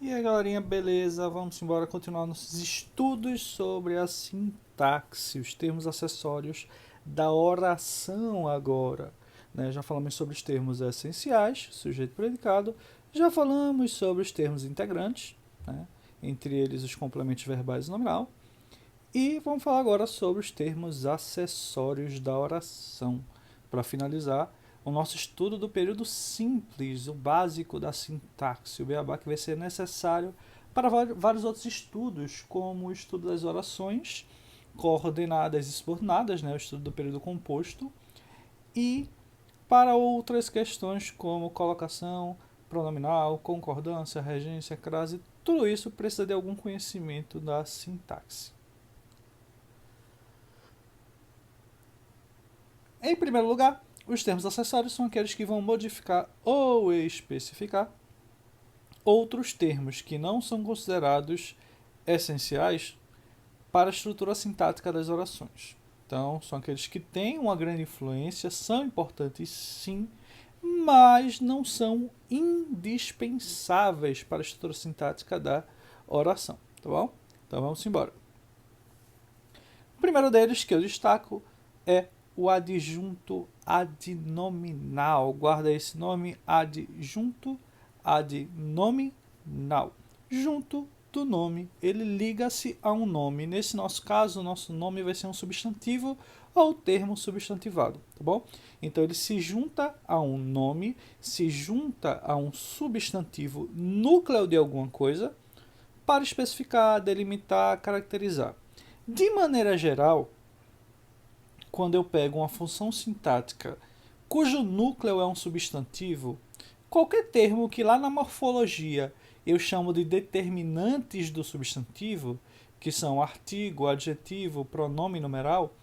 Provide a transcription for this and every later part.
E aí, galerinha, beleza? Vamos embora continuar nossos estudos sobre a sintaxe, os termos acessórios da oração agora. Né? Já falamos sobre os termos essenciais, sujeito e predicado. Já falamos sobre os termos integrantes, né? Entre eles os complementos verbais e nominal. E vamos falar agora sobre os termos acessórios da oração. Para finalizar, o nosso estudo do período simples, o básico da sintaxe, o beabá que vai ser necessário para vários outros estudos, como o estudo das orações coordenadas e subordinadas, né, o estudo do período composto, e para outras questões como colocação, pronominal, concordância, regência, crase, tudo isso precisa de algum conhecimento da sintaxe. Em primeiro lugar, os termos acessórios são aqueles que vão modificar ou especificar outros termos que não são considerados essenciais para a estrutura sintática das orações. Então, são aqueles que têm uma grande influência, são importantes sim, mas não são indispensáveis para a estrutura sintática da oração, tá bom? Então vamos embora. O primeiro deles que eu destaco é o adjunto adnominal. Guarda esse nome, adjunto adnominal. Junto do nome, ele liga-se a um nome. Nesse nosso caso, o nosso nome vai ser um substantivo ou termo substantivado, tá bom? Então ele se junta a um nome, se junta a um substantivo núcleo de alguma coisa para especificar, delimitar, caracterizar. De maneira geral, quando eu pego uma função sintática cujo núcleo é um substantivo, qualquer termo que lá na morfologia eu chamo de determinantes do substantivo, que são artigo, adjetivo, pronome numeral,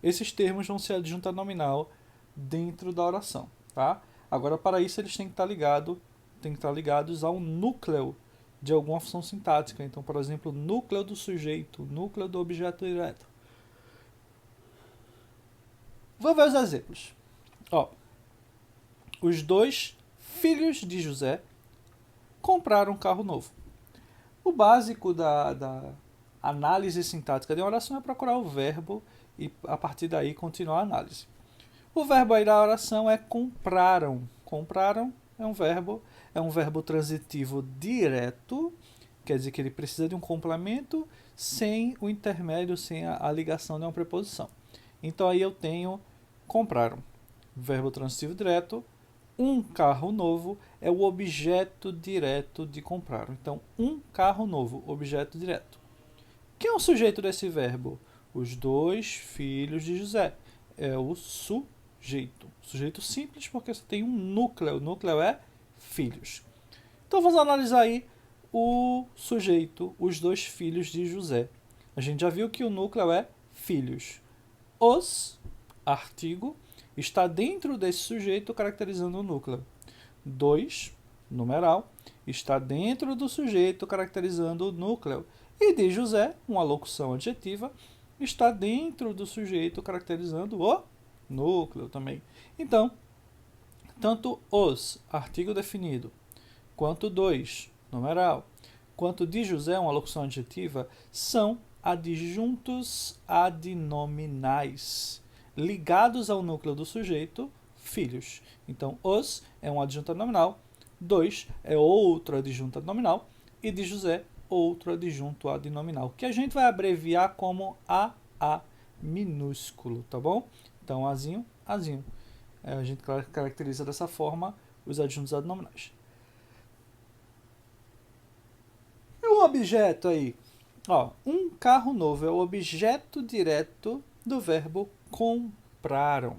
esses termos vão ser adjunta nominal dentro da oração. Tá? Agora, para isso, eles têm que estar ligados ao núcleo de alguma função sintática. Então, por exemplo, núcleo do sujeito, núcleo do objeto direto. Vou ver os exemplos. Ó, os dois filhos de José compraram um carro novo. O básico da análise sintática de uma oração é procurar o verbo e, a partir daí, continuar a análise. O verbo aí da oração é compraram. Compraram é um verbo transitivo direto, quer dizer que ele precisa de um complemento sem o intermédio, sem a ligação de uma preposição. Então aí eu tenho compraram. Verbo transitivo direto. Um carro novo é o objeto direto de comprar. Então, um carro novo, objeto direto. Quem é o sujeito desse verbo? Os dois filhos de José. É o sujeito. Sujeito simples porque só tem um núcleo. O núcleo é filhos. Então, vamos analisar aí o sujeito, os dois filhos de José. A gente já viu que o núcleo é filhos. Os, artigo, está dentro desse sujeito caracterizando o núcleo. 2, numeral, está dentro do sujeito caracterizando o núcleo. E de José, uma locução adjetiva, está dentro do sujeito caracterizando o núcleo também. Então, tanto os, artigo definido, quanto 2, numeral, quanto de José, uma locução adjetiva, são adjuntos adnominais ligados ao núcleo do sujeito, filhos. Então, os é um adjunto nominal, 2 é outro adjunto nominal e de José, outro adjunto adnominal, que a gente vai abreviar como AA minúsculo, tá bom? Então, azinho, azinho. A gente caracteriza dessa forma os adjuntos adnominais. E o objeto aí? Ó, um carro novo é o objeto direto do verbo compraram.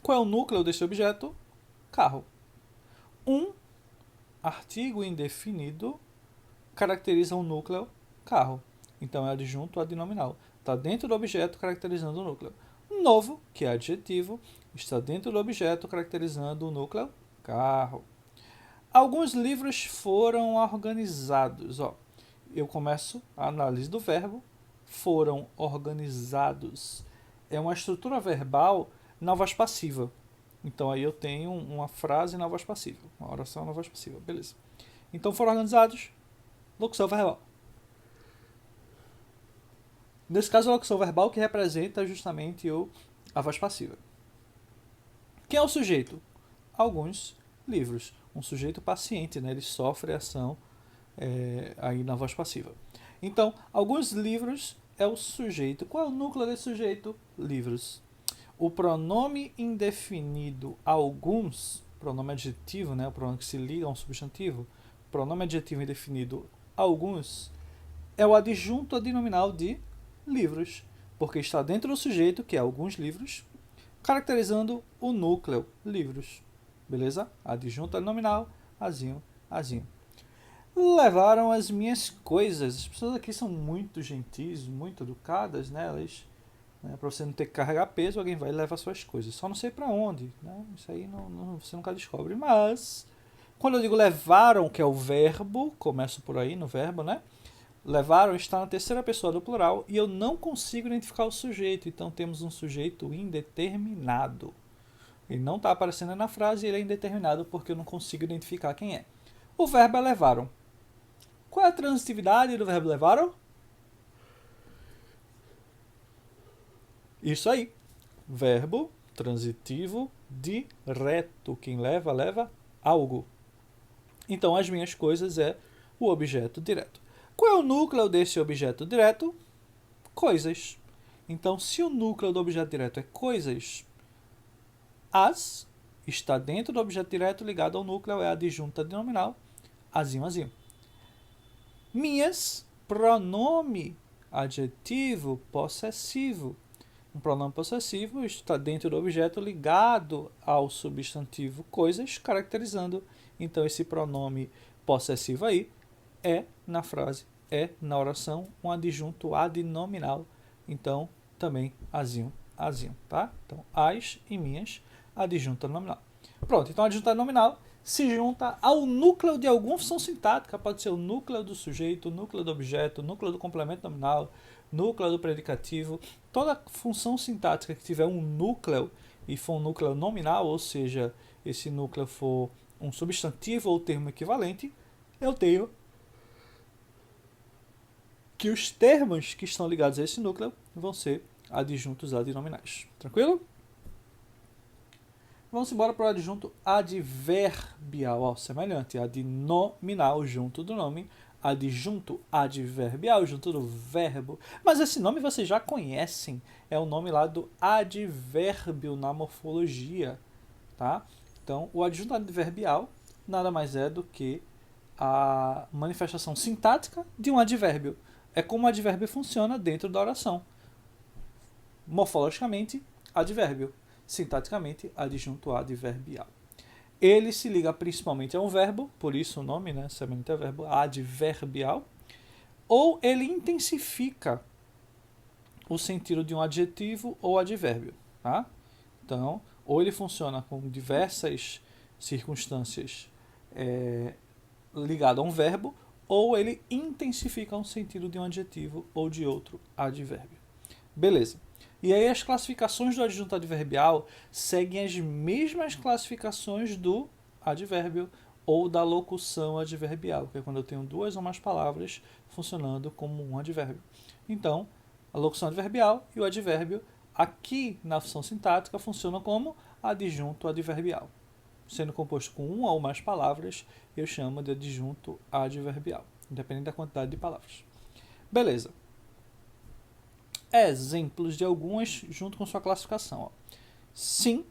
Qual é o núcleo desse objeto? Carro. Um artigo indefinido caracteriza o núcleo carro. Então é adjunto adnominal. Está dentro do objeto caracterizando o núcleo. Novo, que é adjetivo, está dentro do objeto caracterizando o núcleo carro. Alguns livros foram organizados. Ó, eu começo a análise do verbo. Foram organizados. É uma estrutura verbal na voz passiva. Então aí eu tenho uma frase na voz passiva, uma oração na voz passiva, beleza. Então foram organizados locução verbal. Nesse caso, a locução verbal que representa justamente a voz passiva. Quem é o sujeito? Alguns livros. Um sujeito paciente, né? Ele sofre ação aí na voz passiva. Então, alguns livros é o sujeito. Qual é o núcleo desse sujeito? Livros. O pronome indefinido alguns, pronome adjetivo, né? O pronome que se liga a um substantivo, pronome adjetivo indefinido alguns, é o adjunto adnominal de livros, porque está dentro do sujeito, que é alguns livros, caracterizando o núcleo, livros. Beleza? Adjunto adnominal, azinho, azinho. Levaram as minhas coisas. As pessoas aqui são muito gentis, muito educadas, né? Elas, né, para você não ter que carregar peso, alguém vai e leva suas coisas. Só não sei para onde, né? Isso aí você nunca descobre. Mas, quando eu digo levaram, que é o verbo, começo por aí no verbo, né? Levaram está na terceira pessoa do plural e eu não consigo identificar o sujeito. Então, temos um sujeito indeterminado. Ele não está aparecendo na frase e ele é indeterminado porque eu não consigo identificar quem é. O verbo é levaram. Qual é a transitividade do verbo levaram? Isso aí. Verbo transitivo direto. Quem leva, leva algo. Então, as minhas coisas é o objeto direto. Qual é o núcleo desse objeto direto? Coisas. Então, se o núcleo do objeto direto é coisas, as está dentro do objeto direto ligado ao núcleo, é a adjunta denominal, azinho, azinho. Minhas, pronome adjetivo possessivo. Um pronome possessivo está dentro do objeto ligado ao substantivo coisas, caracterizando, então, esse pronome possessivo aí é na frase, é na oração, um adjunto adnominal. Então, também azinho, azinho, tá? Então, as e minhas, adjunta nominal. Pronto, então a adjunta nominal se junta ao núcleo de alguma função sintática, pode ser o núcleo do sujeito, o núcleo do objeto, o núcleo do complemento nominal, núcleo do predicativo. Toda função sintática que tiver um núcleo e for um núcleo nominal, ou seja, esse núcleo for um substantivo ou termo equivalente, eu tenho que os termos que estão ligados a esse núcleo vão ser adjuntos adnominais. Tranquilo? Vamos embora para o adjunto adverbial. Ó, semelhante, adnominal junto do nome, adjunto adverbial junto do verbo. Mas esse nome vocês já conhecem. É o nome lá do advérbio na morfologia. Tá? Então, o adjunto adverbial nada mais é do que a manifestação sintática de um advérbio. É como o advérbio funciona dentro da oração. Morfologicamente, advérbio. Sintaticamente, adjunto adverbial. Ele se liga principalmente a um verbo, por isso o nome, né, semelhante ao verbo adverbial, ou ele intensifica o sentido de um adjetivo ou advérbio. Tá? Então, ou ele funciona com diversas circunstâncias ligado a um verbo, ou ele intensifica um sentido de um adjetivo ou de outro advérbio. Beleza. E aí as classificações do adjunto adverbial seguem as mesmas classificações do advérbio ou da locução adverbial, que é quando eu tenho duas ou mais palavras funcionando como um advérbio. Então, a locução adverbial e o advérbio aqui na função sintática funcionam como adjunto adverbial. Sendo composto com uma ou mais palavras, eu chamo de adjunto adverbial, independente da quantidade de palavras. Beleza. Exemplos de algumas junto com sua classificação. Ó. Sim,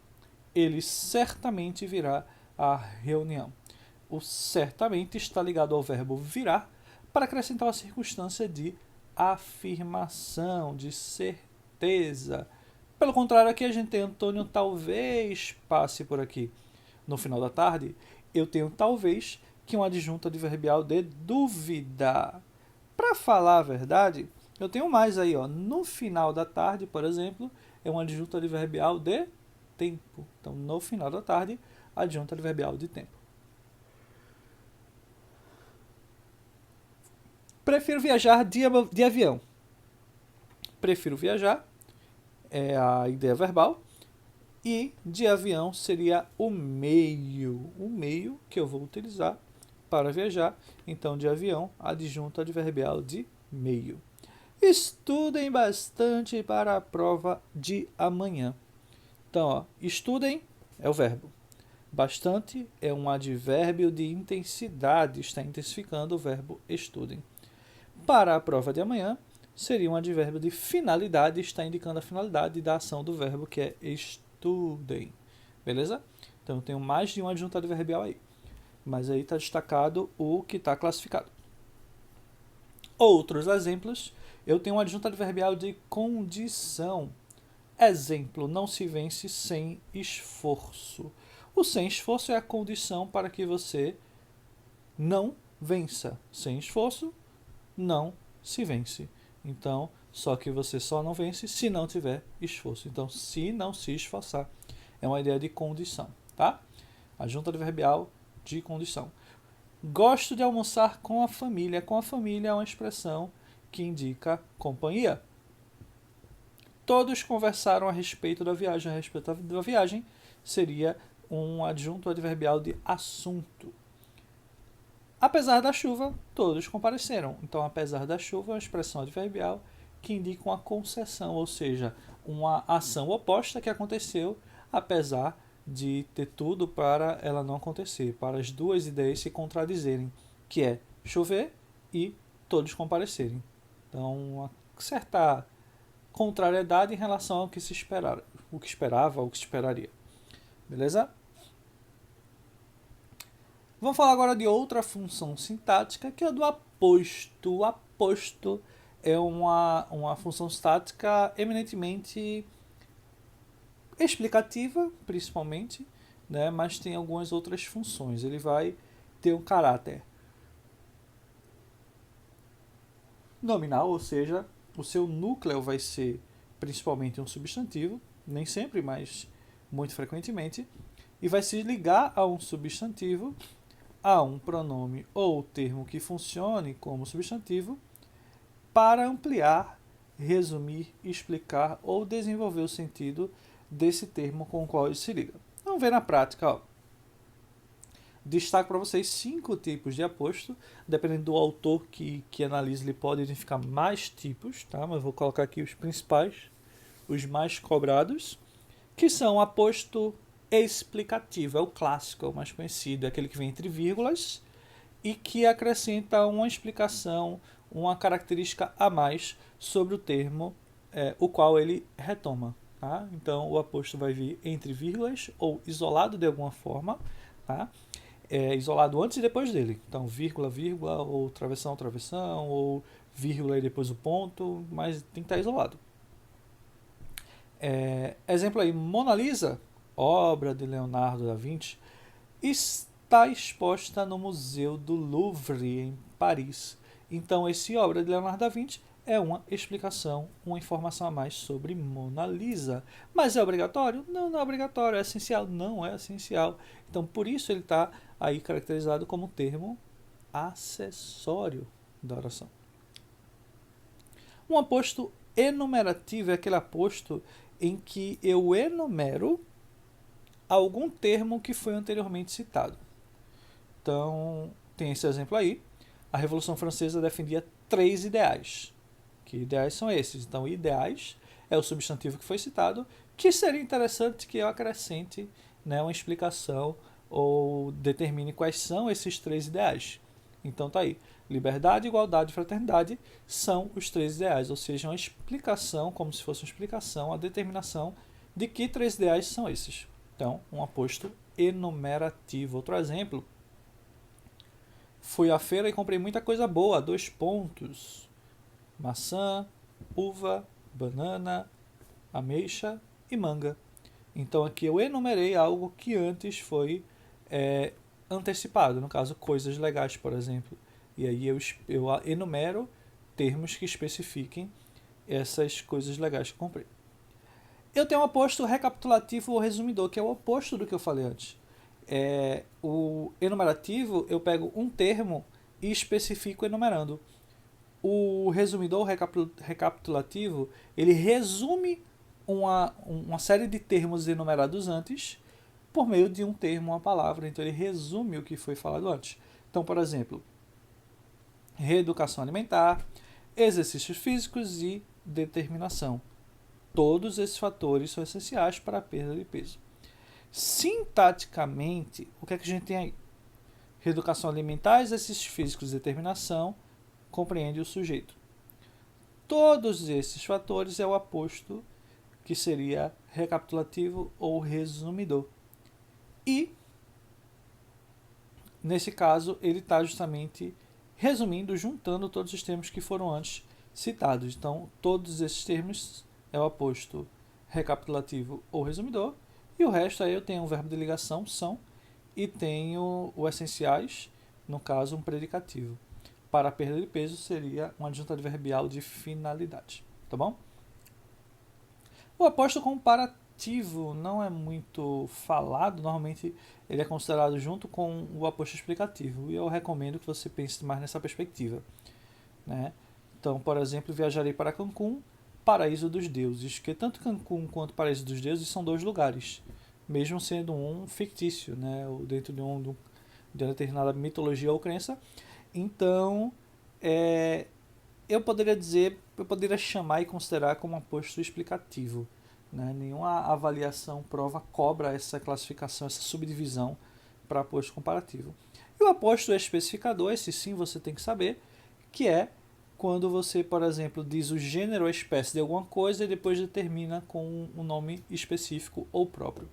ele certamente virá à reunião. O certamente está ligado ao verbo virar para acrescentar uma circunstância de afirmação, de certeza. Pelo contrário, aqui a gente tem Antônio talvez passe por aqui. No final da tarde, eu tenho talvez que um adjunto adverbial de dúvida. Para falar a verdade, eu tenho mais aí, ó. No final da tarde, por exemplo, é um adjunto adverbial de tempo. Então, no final da tarde, adjunto adverbial de tempo. Prefiro viajar de avião. Prefiro viajar é a ideia verbal. E de avião seria o meio que eu vou utilizar para viajar. Então, de avião, adjunto adverbial de meio. Estudem bastante para a prova de amanhã. Então, ó, estudem é o verbo. Bastante é um advérbio de intensidade, está intensificando o verbo estudem. Para a prova de amanhã, seria um advérbio de finalidade, está indicando a finalidade da ação do verbo, que é estudem. Beleza? Então, eu tenho mais de um adjunto adverbial aí. Mas aí está destacado o que está classificado. Outros exemplos, eu tenho um adjunto adverbial de condição. Exemplo, não se vence sem esforço. O sem esforço é a condição para que você não vença. Sem esforço, não se vence. Então, só que você só não vence se não tiver esforço. Então, se não se esforçar, é uma ideia de condição, tá? Adjunto adverbial de condição. Gosto de almoçar com a família. Com a família é uma expressão que indica companhia. Todos conversaram a respeito da viagem. A respeito da viagem seria um adjunto adverbial de assunto. Apesar da chuva, todos compareceram. Então, apesar da chuva é uma expressão adverbial que indica uma concessão, ou seja, uma ação oposta que aconteceu, apesar de ter tudo para ela não acontecer, para as duas ideias se contradizerem, que é chover e todos comparecerem. Então, uma certa contrariedade em relação ao que se esperava, o que se esperaria. Beleza? Vamos falar agora de outra função sintática, que é a do aposto. O aposto é uma função sintática eminentemente explicativa, principalmente, né? Mas tem algumas outras funções. Ele vai ter um caráter nominal, ou seja, o seu núcleo vai ser principalmente um substantivo, nem sempre, mas muito frequentemente, e vai se ligar a um substantivo, a um pronome ou termo que funcione como substantivo, para ampliar, resumir, explicar ou desenvolver o sentido desse termo com o qual ele se liga. Vamos ver na prática. Ó. Destaco para vocês 5 tipos de aposto. Dependendo do autor que analisa, ele pode identificar mais tipos, tá? Mas vou colocar aqui os principais, os mais cobrados, que são aposto explicativo. É o clássico, é o mais conhecido, é aquele que vem entre vírgulas e que acrescenta uma explicação, uma característica a mais sobre o termo o qual ele retoma. Tá? Então, o aposto vai vir entre vírgulas ou isolado de alguma forma, tá? Isolado antes e depois dele. Então, vírgula, vírgula, ou travessão, travessão, ou vírgula e depois o ponto, mas tem que estar isolado. Exemplo aí, Mona Lisa, obra de Leonardo da Vinci, está exposta no Museu do Louvre, em Paris. Então, essa obra de Leonardo da Vinci é uma explicação, uma informação a mais sobre Mona Lisa. Mas é obrigatório? Não, não é obrigatório. É essencial? Não é essencial. Então, por isso ele está aí caracterizado como termo acessório da oração. Um aposto enumerativo é aquele aposto em que eu enumero algum termo que foi anteriormente citado. Então, tem esse exemplo aí. A Revolução Francesa defendia 3 ideais. Que ideais são esses? Então, ideais é o substantivo que foi citado, que seria interessante que eu acrescente, né, uma explicação ou determine quais são esses 3 ideais. Então, tá aí. Liberdade, igualdade e fraternidade são os 3 ideais, ou seja, uma explicação, como se fosse uma explicação, a determinação de que 3 ideais são esses. Então, um aposto enumerativo. Outro exemplo, fui à feira e comprei muita coisa boa, 2 pontos. Maçã, uva, banana, ameixa e manga. Então aqui eu enumerei algo que antes foi antecipado, no caso coisas legais, por exemplo. E aí eu enumero termos que especifiquem essas coisas legais que comprei. Eu tenho um aposto recapitulativo ou resumidor, que é o oposto do que eu falei antes. O enumerativo, eu pego um termo e especifico enumerando. O resumidor recapitulativo, ele resume uma série de termos enumerados antes por meio de um termo, uma palavra. Então, ele resume o que foi falado antes. Então, por exemplo, reeducação alimentar, exercícios físicos e determinação. Todos esses fatores são essenciais para a perda de peso. Sintaticamente, o que é que a gente tem aí? Reeducação alimentar, exercícios físicos e determinação compreende o sujeito. Todos esses fatores é o aposto que seria recapitulativo ou resumidor. E, nesse caso, ele está justamente resumindo, juntando todos os termos que foram antes citados. Então, todos esses termos é o aposto recapitulativo ou resumidor. E o resto aí eu tenho um verbo de ligação, são, e tenho o essenciais, no caso, um predicativo. Para a perda de peso seria um adjunto adverbial de finalidade. Tá bom? O aposto comparativo não é muito falado, normalmente ele é considerado junto com o aposto explicativo, e eu recomendo que você pense mais nessa perspectiva. Né? Então, por exemplo, viajarei para Cancún, paraíso dos deuses, que tanto Cancún quanto paraíso dos deuses são dois lugares, mesmo sendo um fictício, né? Dentro de uma determinada mitologia ou crença. Então, eu poderia chamar e considerar como um aposto explicativo. Né? Nenhuma avaliação, prova cobra essa classificação, essa subdivisão para aposto comparativo. E o aposto especificador, esse sim você tem que saber, que é quando você, por exemplo, diz o gênero ou espécie de alguma coisa e depois determina com um nome específico ou próprio.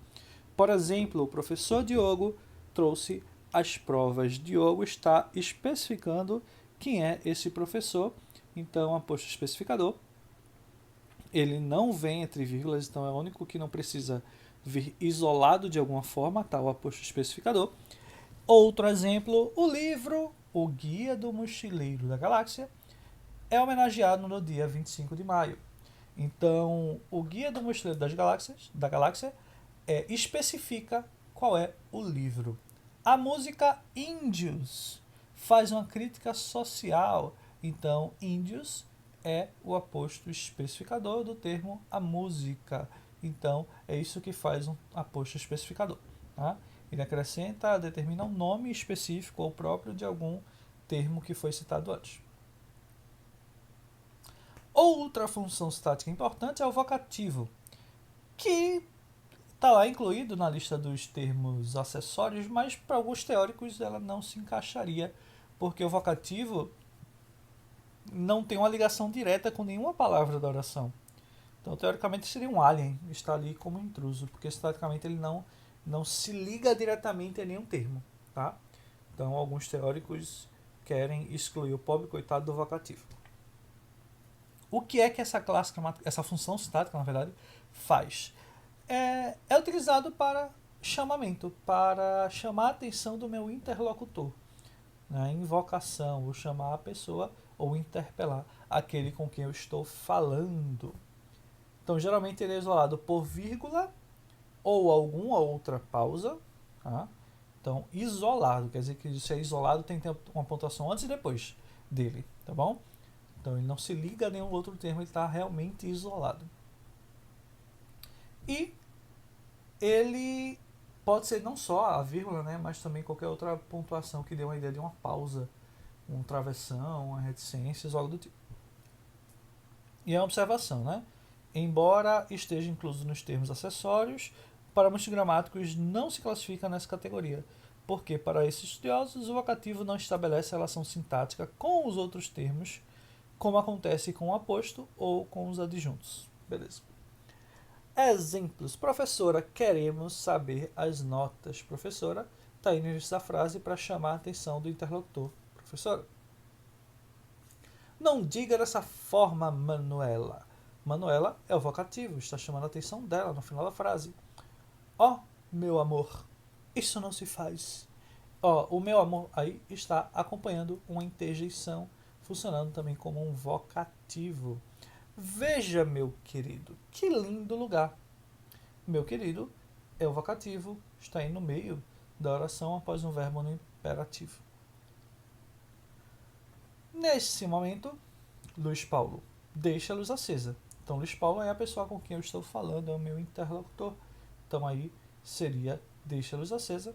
Por exemplo, o professor Diogo trouxe as provas. Diogo está especificando quem é esse professor. Então, aposto especificador. Ele não vem entre vírgulas, então é o único que não precisa vir isolado de alguma forma, tá? O aposto especificador. Outro exemplo, o livro O Guia do Mochileiro da Galáxia é homenageado no dia 25 de maio. Então, o Guia do Mochileiro da Galáxia especifica qual é o livro. A música Índios faz uma crítica social. Então, Índios é o aposto especificador do termo a música. Então, é isso que faz um aposto especificador. Tá? Ele acrescenta, determina um nome específico ou próprio de algum termo que foi citado antes. Outra função sintática importante é o vocativo, que está lá incluído na lista dos termos acessórios, mas para alguns teóricos ela não se encaixaria, porque o vocativo não tem uma ligação direta com nenhuma palavra da oração. Então, teoricamente, seria um alien, está ali como intruso, porque sintaticamente ele não se liga diretamente a nenhum termo. Tá? Então, alguns teóricos querem excluir o pobre coitado do vocativo. O que é que essa função sintática, na verdade, faz? É utilizado para chamamento, para chamar a atenção do meu interlocutor. Né? Invocação, ou chamar a pessoa, ou interpelar aquele com quem eu estou falando. Então, geralmente ele é isolado por vírgula ou alguma outra pausa. Tá? Então, isolado, quer dizer que se é isolado tem que ter uma pontuação antes e depois dele, tá bom? Então, ele não se liga a nenhum outro termo, ele está realmente isolado. E ele pode ser não só a vírgula, né, mas também qualquer outra pontuação que dê uma ideia de uma pausa, uma travessão, uma reticência, algo do tipo. E a observação, né? Embora esteja incluso nos termos acessórios, para muitos gramáticos não se classifica nessa categoria, porque para esses estudiosos o vocativo não estabelece relação sintática com os outros termos, como acontece com o aposto ou com os adjuntos. Beleza. Exemplos. Professora, queremos saber as notas. Professora, está aí no início da frase para chamar a atenção do interlocutor. Professora. Não diga dessa forma, Manuela. Manuela é o vocativo, está chamando a atenção dela no final da frase. Ó, meu amor, isso não se faz. Ó, o meu amor aí está acompanhando uma interjeição, funcionando também como um vocativo. Veja, meu querido, que lindo lugar. Meu querido é o vocativo, está aí no meio da oração após um verbo no imperativo. Nesse momento, Luiz Paulo deixa a luz acesa. Então, Luiz Paulo é a pessoa com quem eu estou falando, é o meu interlocutor. Então, aí seria deixa a luz acesa.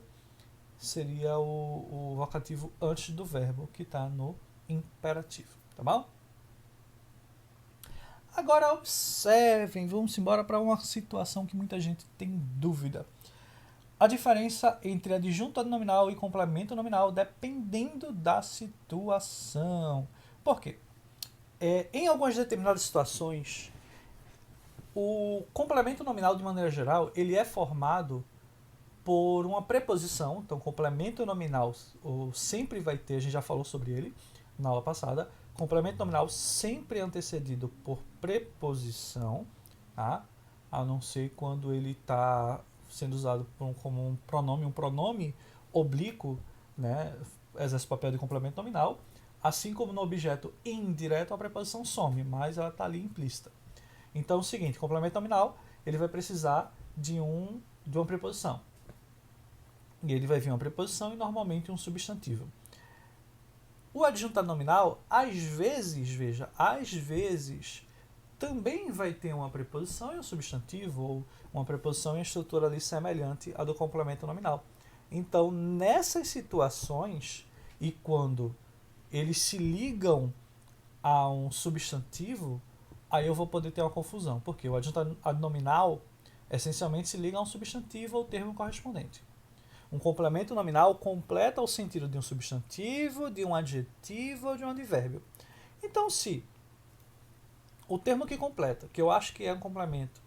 seria o vocativo antes do verbo que está no imperativo, tá bom? Agora observem, vamos embora para uma situação que muita gente tem dúvida. A diferença entre adjunto nominal e complemento nominal dependendo da situação. Por quê? Em algumas determinadas situações, o complemento nominal, de maneira geral, ele é formado por uma preposição. Então, complemento nominal sempre vai ter, a gente já falou sobre ele na aula passada, complemento nominal sempre antecedido por preposição, tá? A não ser quando ele está sendo usado como um pronome oblíquo, né? Exerce o papel de complemento nominal, assim como no objeto indireto a preposição some, mas ela está ali implícita. Então é o seguinte, complemento nominal, ele vai precisar de uma preposição. E ele vai vir uma preposição e normalmente um substantivo. O adjuntado nominal, às vezes, também vai ter uma preposição e um substantivo, ou uma preposição em estrutura ali semelhante à do complemento nominal. Então, nessas situações, e quando eles se ligam a um substantivo, aí eu vou poder ter uma confusão, porque o adjuntado nominal essencialmente se liga a um substantivo ou termo correspondente. Um complemento nominal completa o sentido de um substantivo, de um adjetivo ou de um advérbio. Então, se o termo que completa, que eu acho que é um complemento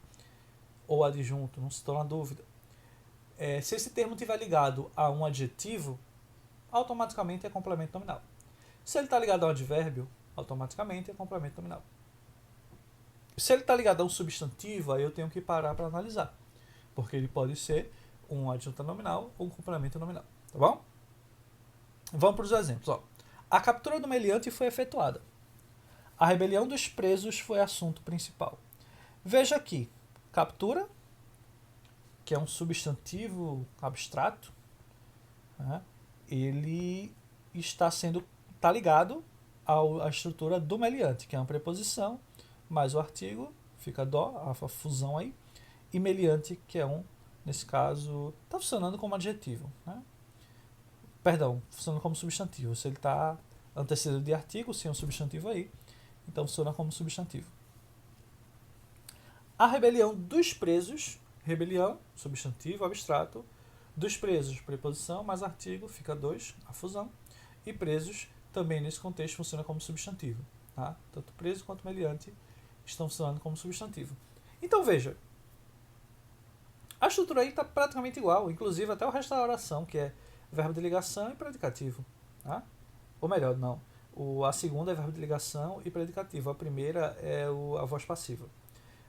ou adjunto, não estou na dúvida, se esse termo estiver ligado a um adjetivo, automaticamente é complemento nominal. Se ele está ligado a um advérbio, automaticamente é complemento nominal. Se ele está ligado a um substantivo, aí eu tenho que parar para analisar, porque ele pode ser um adjunto nominal ou um complemento nominal, tá bom? Vamos para os exemplos. Ó. A captura do meliante foi efetuada. A rebelião dos presos foi assunto principal. Veja aqui, captura, que é um substantivo abstrato, né? Ele está ligado à estrutura do meliante, que é uma preposição, mais o artigo, fica a fusão aí, e meliante, que é nesse caso, está funcionando como adjetivo, né? Perdão, funcionando como substantivo. Se ele está antecedido de artigo, sem um substantivo aí, então funciona como substantivo. A rebelião dos presos, rebelião, substantivo, abstrato, dos presos, preposição, mais artigo, fica a fusão, e presos, também nesse contexto, funciona como substantivo. Tá? Tanto preso quanto meliante estão funcionando como substantivo. Então veja, a estrutura aí está praticamente igual, inclusive até o resto da oração, que é verbo de ligação e predicativo. Tá? Ou melhor, não. A segunda é verbo de ligação e predicativo. A primeira é a voz passiva.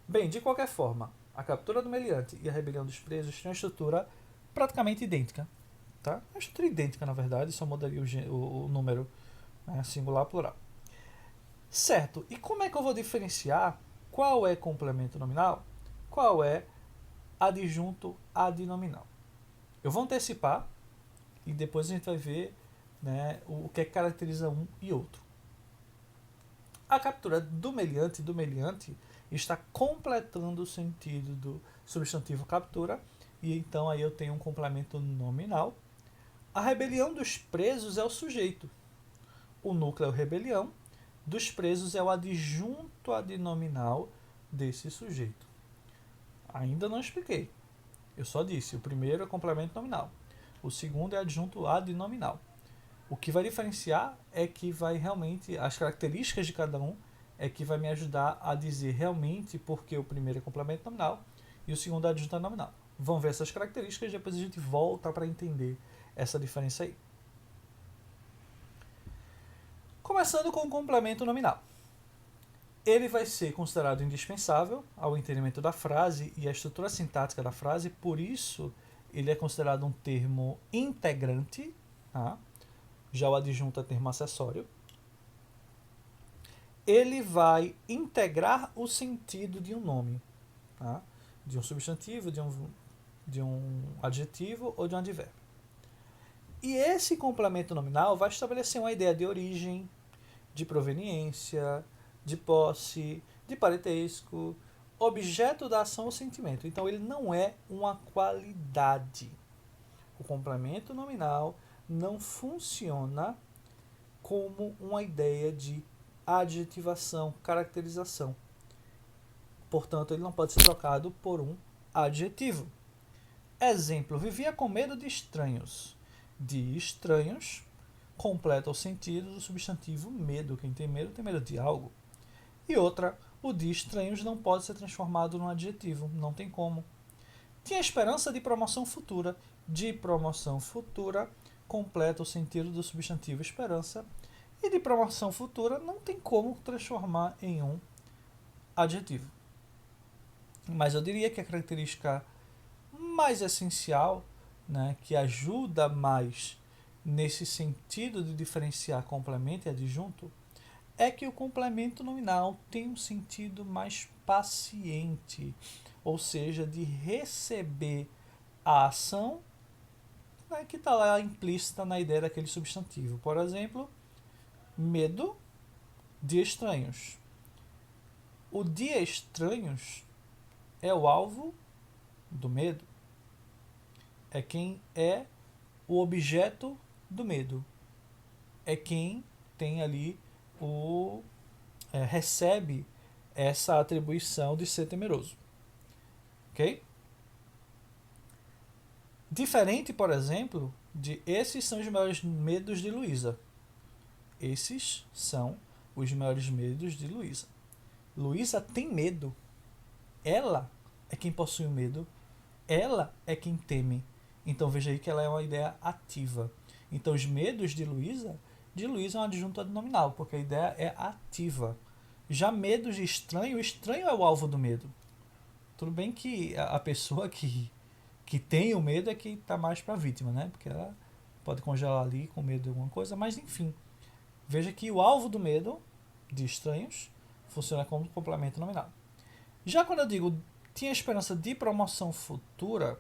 Bem, de qualquer forma, a captura do meliante e a rebelião dos presos têm uma estrutura praticamente idêntica. Tá? Uma estrutura idêntica, na verdade, só mudaria o número, né, singular plural. Certo, e como é que eu vou diferenciar qual é complemento nominal, qual é adjunto adnominal? Eu vou antecipar e depois a gente vai ver, né, o que caracteriza um e outro. A captura do meliante está completando o sentido do substantivo captura, e então aí eu tenho um complemento nominal. A rebelião dos presos é o sujeito. O núcleo é o rebelião. Dos presos é o adjunto adnominal desse sujeito. Ainda não expliquei. Eu só disse, o primeiro é complemento nominal. O segundo é adjunto adnominal. O que vai diferenciar é que vai realmente, as características de cada um é que vai me ajudar a dizer realmente porque o primeiro é complemento nominal e o segundo é adjunto nominal. Vamos ver essas características e depois a gente volta para entender essa diferença aí. Começando com o complemento nominal. Ele vai ser considerado indispensável ao entendimento da frase e à estrutura sintática da frase, por isso ele é considerado um termo integrante, tá? Já o adjunto é termo acessório. Ele vai integrar o sentido de um nome, tá? De um substantivo, de um adjetivo ou de um advérbio. E esse complemento nominal vai estabelecer uma ideia de origem, de proveniência, de posse, de parentesco, objeto da ação ou sentimento. Então ele não é uma qualidade. O complemento nominal não funciona como uma ideia de adjetivação, caracterização. Portanto, ele não pode ser trocado por um adjetivo. Exemplo, vivia com medo de estranhos. De estranhos completa o sentido do substantivo medo. Quem tem medo de algo. E outra, o de estranhos não pode ser transformado num adjetivo, não tem como. Tinha esperança de promoção futura. De promoção futura completa o sentido do substantivo esperança. E de promoção futura não tem como transformar em um adjetivo. Mas eu diria que a característica mais essencial, né, que ajuda mais nesse sentido de diferenciar complemento e adjunto, é que o complemento nominal tem um sentido mais paciente, ou seja, de receber a ação, né, que está lá implícita na ideia daquele substantivo. Por exemplo, medo de estranhos. O de estranhos é o alvo do medo. É quem é o objeto do medo. É quem tem ali recebe essa atribuição de ser temeroso. Ok? Diferente, por exemplo, de esses são os maiores medos de Luísa. Esses são os maiores medos de Luísa. Luísa tem medo. Ela é quem possui o medo. Ela é quem teme. Então veja aí que ela é uma ideia ativa. Então os medos de Luísa é um adjunto adnominal, porque a ideia é ativa. Já medos de estranho, o estranho é o alvo do medo. Tudo bem que a pessoa que tem o medo é que está mais para a vítima, né? Porque ela pode congelar ali com medo de alguma coisa, mas enfim. Veja que o alvo do medo de estranhos funciona como complemento nominal. Já quando eu digo tinha esperança de promoção futura,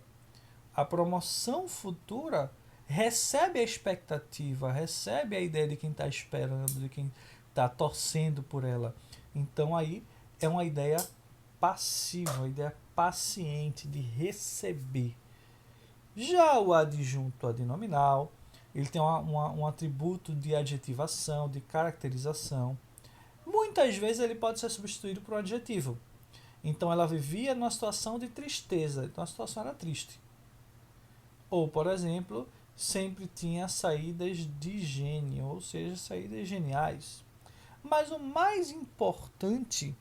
a promoção futura recebe a expectativa, recebe a ideia de quem está esperando, de quem está torcendo por ela. Então aí é uma ideia passiva, uma ideia paciente de receber. Já o adjunto adnominal, ele tem um atributo de adjetivação, de caracterização. Muitas vezes ele pode ser substituído por um adjetivo. Então ela vivia numa situação de tristeza, então a situação era triste. Ou, por exemplo, sempre tinha saídas de gênio, ou seja, saídas geniais. Mas o mais importante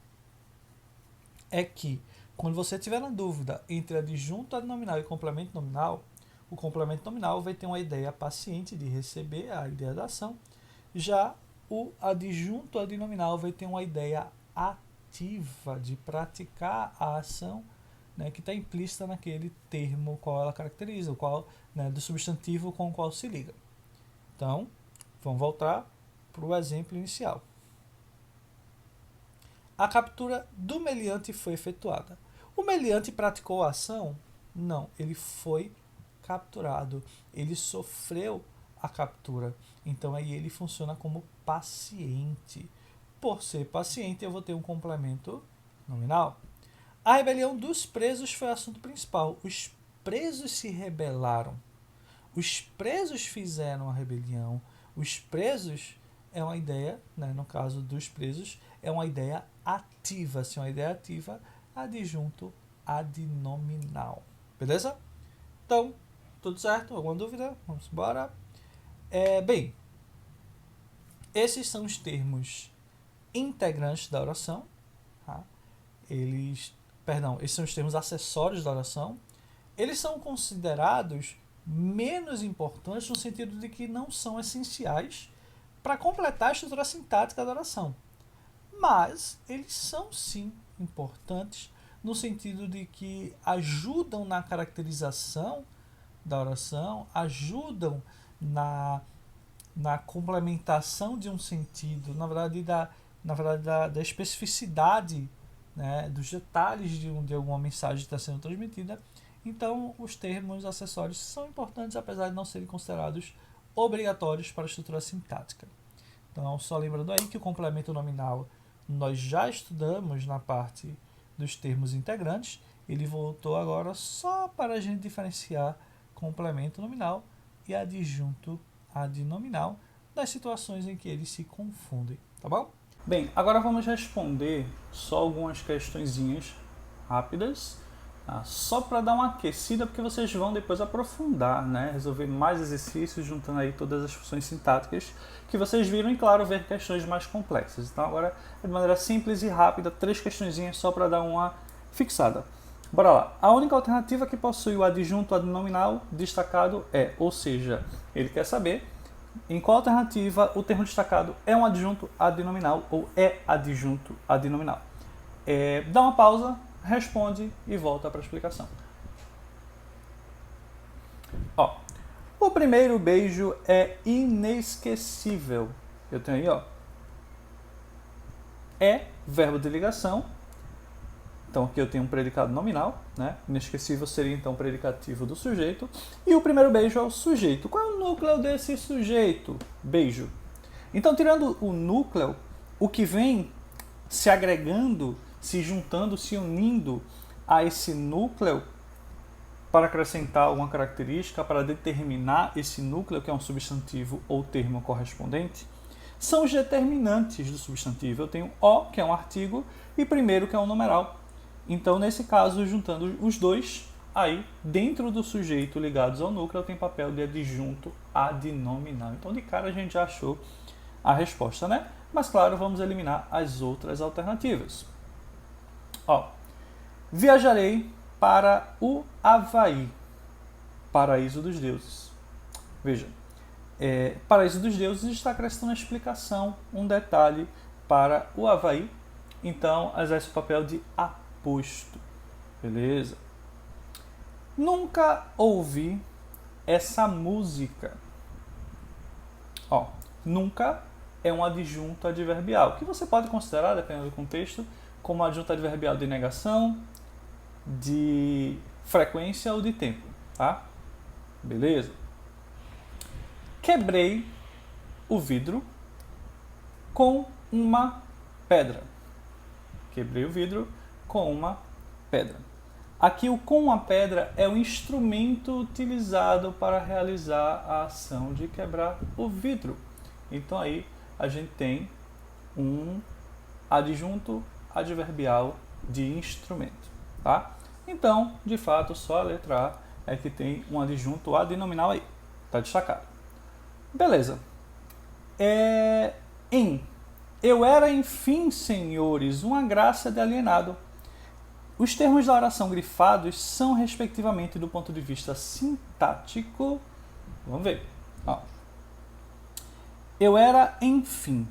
é que, quando você tiver na dúvida entre adjunto adnominal e complemento nominal, o complemento nominal vai ter uma ideia paciente de receber a ideia da ação, já o adjunto adnominal vai ter uma ideia ativa de praticar a ação, né, que está implícita naquele termo qual ela caracteriza, o qual, né, do substantivo com o qual se liga. Então, vamos voltar para o exemplo inicial. A captura do meliante foi efetuada. O meliante praticou a ação? Não, ele foi capturado. Ele sofreu a captura. Então aí ele funciona como paciente. Por ser paciente, eu vou ter um complemento nominal. A rebelião dos presos foi o assunto principal. Os presos se rebelaram. Os presos fizeram a rebelião. Os presos é uma ideia, né, no caso dos presos, é uma ideia ativa. Se é uma ideia ativa, adjunto adnominal. Beleza? Então, tudo certo? Alguma dúvida? Vamos embora. Bem, esses são os termos integrantes da oração. Tá? Esses são os termos acessórios da oração. Eles são considerados menos importantes no sentido de que não são essenciais para completar a estrutura sintática da oração. Mas eles são sim importantes no sentido de que ajudam na caracterização da oração, ajudam na complementação de um sentido, na verdade da especificidade, né, dos detalhes de alguma mensagem que está sendo transmitida. Então, os termos acessórios são importantes, apesar de não serem considerados obrigatórios para a estrutura sintática. Então, só lembrando aí que o complemento nominal nós já estudamos na parte dos termos integrantes. Ele voltou agora só para a gente diferenciar complemento nominal e adjunto adnominal das situações em que eles se confundem, tá bom? Bem, agora vamos responder só algumas questõezinhas rápidas, tá? Só para dar uma aquecida, porque vocês vão depois aprofundar, né? Resolver mais exercícios, juntando aí todas as funções sintáticas que vocês viram e, claro, ver questões mais complexas. Então agora, de maneira simples e rápida, 3 questõezinhas só para dar uma fixada. Bora lá. A única alternativa que possui o adjunto adnominal destacado é, ou seja, ele quer saber em qual alternativa o termo destacado é um adjunto adnominal ou é adjunto adnominal. Dá uma pausa, responde e volta para a explicação. Ó, o primeiro beijo é inesquecível. Eu tenho aí, ó, é verbo de ligação. Então aqui eu tenho um predicado nominal, né? Inesquecível seria então o predicativo do sujeito. E o primeiro beijo é o sujeito. Qual é o núcleo desse sujeito? Beijo. Então, tirando o núcleo, o que vem se agregando, se juntando, se unindo a esse núcleo para acrescentar alguma característica, para determinar esse núcleo, que é um substantivo ou termo correspondente, são os determinantes do substantivo. Eu tenho o, que é um artigo, e primeiro, que é um numeral. Então, nesse caso, juntando os dois, aí, dentro do sujeito ligados ao núcleo, tem papel de adjunto adnominal. Então, de cara, a gente já achou a resposta, né? Mas, claro, vamos eliminar as outras alternativas. Ó, viajarei para o Havaí, paraíso dos deuses. Veja, paraíso dos deuses está acrescentando uma explicação, um detalhe para o Havaí. Então, exerce o papel de aposto. Beleza? Nunca ouvi essa música. Ó, nunca é um adjunto adverbial, que você pode considerar, dependendo do contexto, como adjunto adverbial de negação, de frequência ou de tempo, tá? Beleza? Quebrei o vidro com uma pedra. Quebrei o vidro com uma pedra. Aqui o com uma pedra é o instrumento utilizado para realizar a ação de quebrar o vidro. Então aí a gente tem um adjunto adverbial de instrumento, tá? Então, de fato, só a letra A é que tem um adjunto adnominal aí. Tá destacado. Beleza. Eu era, enfim, senhores, uma graça de alienado. Os termos da oração grifados são, respectivamente, do ponto de vista sintático. Vamos ver. Ó. Eu era, enfim.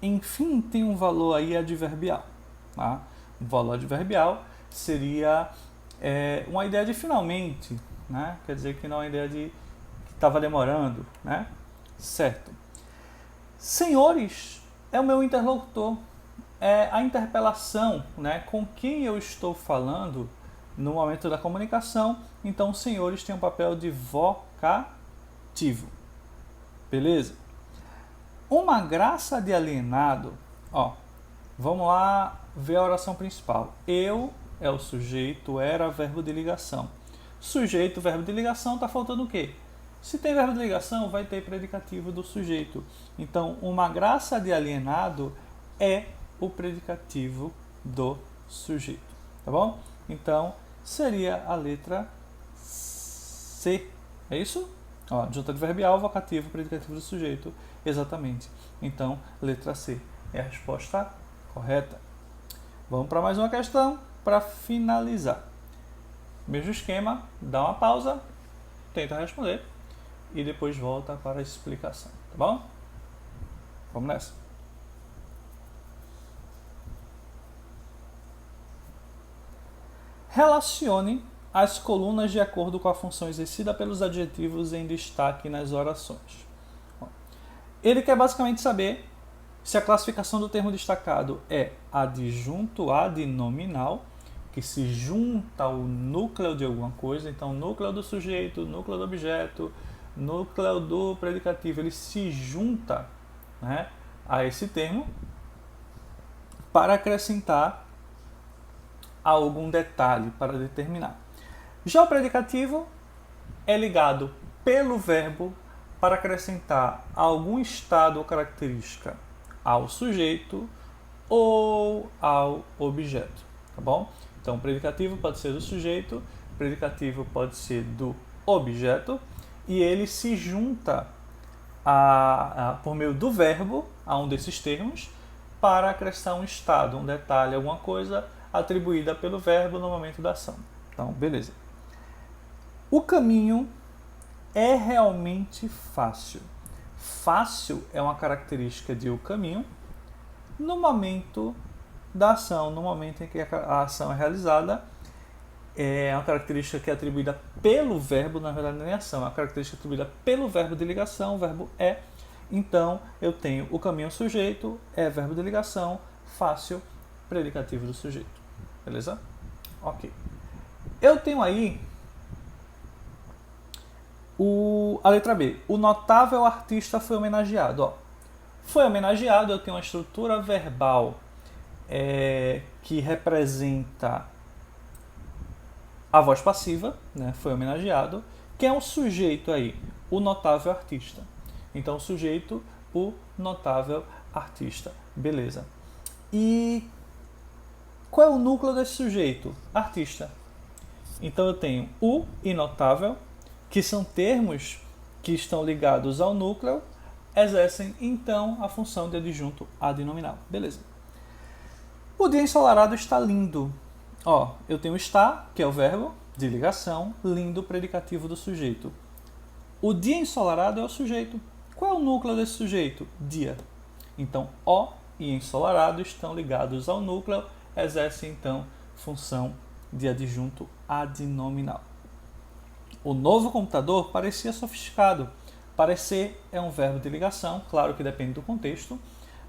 Enfim tem um valor aí adverbial. Tá? O valor adverbial seria uma ideia de finalmente, né? Quer dizer que não é uma ideia de que estava demorando, né? Certo. Senhores é o meu interlocutor. É a interpelação, né, com quem eu estou falando no momento da comunicação. Então, os senhores têm um papel de vocativo. Beleza? Uma graça de alienado. Ó, vamos lá ver a oração principal. Eu é o sujeito, era verbo de ligação. Sujeito, verbo de ligação, está faltando o quê? Se tem verbo de ligação, vai ter predicativo do sujeito. Então, uma graça de alienado é o predicativo do sujeito, tá bom? Então, seria a letra C, é isso? Ó, adjunto adverbial, vocativo, predicativo do sujeito, exatamente. Então, letra C é a resposta correta. Vamos para mais uma questão para finalizar. Mesmo esquema, dá uma pausa, tenta responder e depois volta para a explicação, tá bom? Vamos nessa. Relacione as colunas de acordo com a função exercida pelos adjetivos em destaque nas orações. Ele quer basicamente saber se a classificação do termo destacado é adjunto adnominal, que se junta ao núcleo de alguma coisa, então núcleo do sujeito, núcleo do objeto, núcleo do predicativo, ele se junta, né, a esse termo para acrescentar algum detalhe, para determinar. Já o predicativo é ligado pelo verbo para acrescentar algum estado ou característica ao sujeito ou ao objeto, tá bom? Então, o predicativo pode ser do sujeito, o predicativo pode ser do objeto, e ele se junta por meio do verbo a um desses termos para acrescentar um estado, um detalhe, alguma coisa atribuída pelo verbo no momento da ação. Então, beleza. O caminho é realmente fácil. Fácil é uma característica de o caminho no momento da ação, no momento em que a ação é realizada. É uma característica que é atribuída pelo verbo, na verdade não é ação, é uma característica atribuída pelo verbo de ligação, o verbo é. Então, eu tenho o caminho sujeito, é verbo de ligação, fácil, predicativo do sujeito. Beleza? Ok. Eu tenho aí a letra B. O notável artista foi homenageado. Ó, foi homenageado, eu tenho uma estrutura verbal que representa a voz passiva, né, foi homenageado, que é um sujeito aí, o notável artista. Então, o sujeito, o notável artista. Beleza. E qual é o núcleo desse sujeito? Artista. Então, eu tenho o e notável, que são termos que estão ligados ao núcleo, exercem, então, a função de adjunto adnominal. Beleza. O dia ensolarado está lindo. Ó, eu tenho está, que é o verbo de ligação, lindo, predicativo do sujeito. O dia ensolarado é o sujeito. Qual é o núcleo desse sujeito? Dia. Então, o e ensolarado estão ligados ao núcleo, exercem, então, função de adjunto adnominal. O novo computador parecia sofisticado. Parecer é um verbo de ligação, claro que depende do contexto,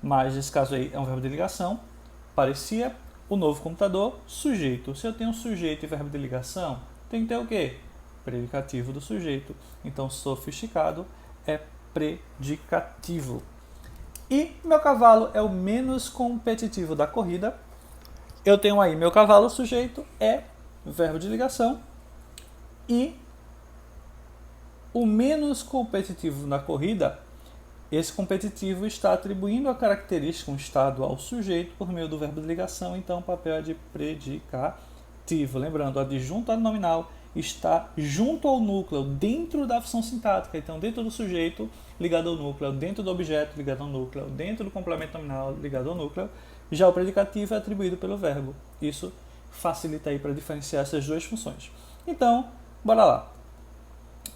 mas nesse caso aí é um verbo de ligação. Parecia. O novo computador, sujeito. Se eu tenho sujeito e verbo de ligação, tem que ter o quê? Predicativo do sujeito. Então, sofisticado é predicativo. E meu cavalo é o menos competitivo da corrida. Eu tenho aí meu cavalo, sujeito, é verbo de ligação. E o menos competitivo na corrida, esse competitivo está atribuindo a característica, um estado ao sujeito por meio do verbo de ligação, então o papel é de predicativo. Lembrando, o adjunto adnominal está junto ao núcleo, dentro da função sintática. Então, dentro do sujeito, ligado ao núcleo, dentro do objeto, ligado ao núcleo, dentro do complemento nominal, ligado ao núcleo. Já o predicativo é atribuído pelo verbo. Isso facilita aí para diferenciar essas duas funções. Então, bora lá.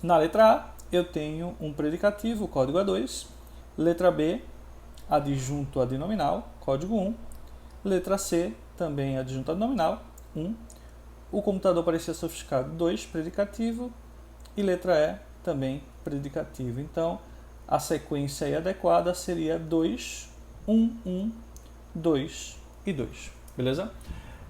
Na letra A, eu tenho um predicativo, código A2. Letra B, adjunto adnominal, código 1. Letra C, também adjunto adnominal, 1. O computador parecia sofisticado, 2, predicativo. E letra E, também predicativo. Então, a sequência aí adequada seria 2, 1, 1, 2 e 2. Beleza?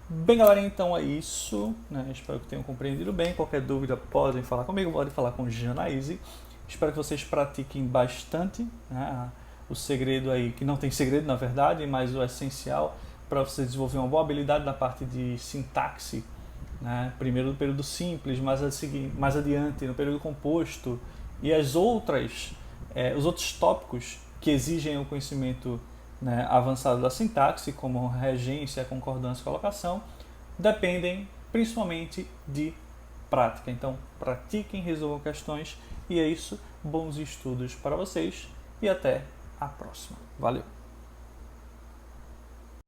Bem, galera, então é isso, né? Espero que tenham compreendido bem. Qualquer dúvida podem falar comigo, podem falar com Janaíse. Espero que vocês pratiquem bastante, né? O segredo aí, que não tem segredo na verdade, mas o essencial para você desenvolver uma boa habilidade na parte de sintaxe, né? Primeiro no período simples, mais adiante no período composto, e os outros tópicos que exigem o conhecimento, né, avançado da sintaxe, como regência, concordância e colocação, dependem principalmente de prática. Então, pratiquem, resolvam questões, e é isso. Bons estudos para vocês e até a próxima. Valeu!